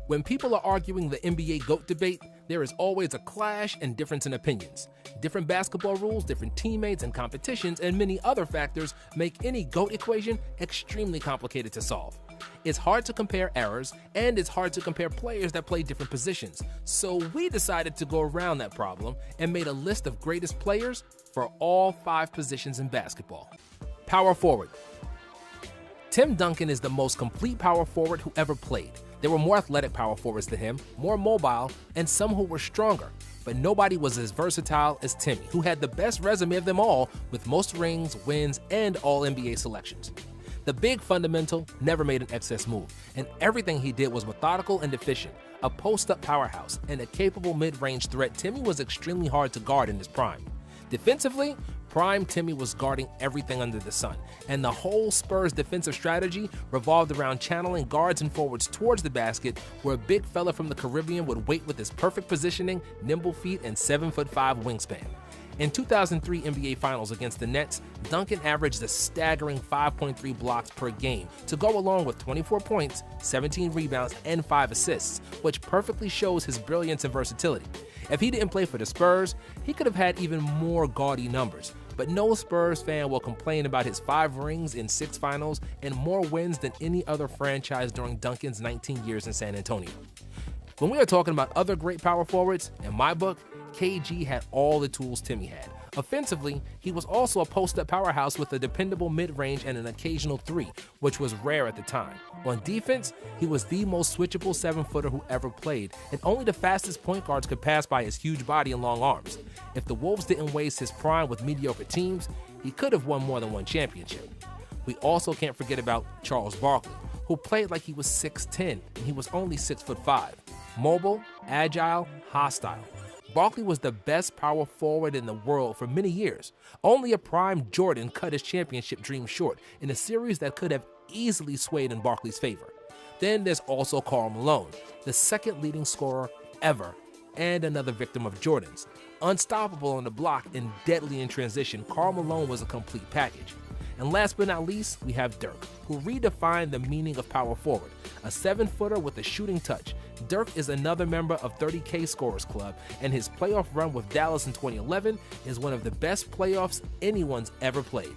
When people are arguing the NBA GOAT debate, there is always a clash and difference in opinions. Different basketball rules, different teammates and competitions, and many other factors make any GOAT equation extremely complicated to solve. It's hard to compare errors, and it's hard to compare players that play different positions. So we decided to go around that problem and made a list of greatest players for all 5 positions in basketball. Power forward. Tim Duncan is the most complete power forward who ever played. There were more athletic power forwards than him, more mobile, and some who were stronger. But nobody was as versatile as Timmy, who had the best resume of them all with most rings, wins, and all NBA selections. The big fundamental never made an excess move, and everything he did was methodical and efficient. A post-up powerhouse and a capable mid-range threat, Timmy was extremely hard to guard in his prime. Defensively, prime Timmy was guarding everything under the sun, and the whole Spurs defensive strategy revolved around channeling guards and forwards towards the basket, where a big fella from the Caribbean would wait with his perfect positioning, nimble feet, and 7'5" wingspan. In 2003 NBA Finals against the Nets, Duncan averaged a staggering 5.3 blocks per game to go along with 24 points, 17 rebounds, and 5 assists, which perfectly shows his brilliance and versatility. If he didn't play for the Spurs, he could have had even more gaudy numbers, but no Spurs fan will complain about his 5 rings in 6 finals and more wins than any other franchise during Duncan's 19 years in San Antonio. When we are talking about other great power forwards, in my book, KG had all the tools Timmy had. Offensively, he was also a post-up powerhouse with a dependable mid-range and an occasional 3, which was rare at the time. On defense, he was the most switchable 7-footer who ever played, and only the fastest point guards could pass by his huge body and long arms. If the Wolves didn't waste his prime with mediocre teams, he could have won more than one championship. We also can't forget about Charles Barkley, who played like he was 6'10", and he was only 6'5". Mobile, agile, hostile. Barkley was the best power forward in the world for many years. Only a prime Jordan cut his championship dream short in a series that could have easily swayed in Barkley's favor. Then there's also Karl Malone, the second leading scorer ever, and another victim of Jordan's. Unstoppable on the block and deadly in transition, Karl Malone was a complete package. And last but not least, we have Dirk, who redefined the meaning of power forward. A 7-footer with a shooting touch, Dirk is another member of 30K Scorers Club, and his playoff run with Dallas in 2011 is one of the best playoffs anyone's ever played.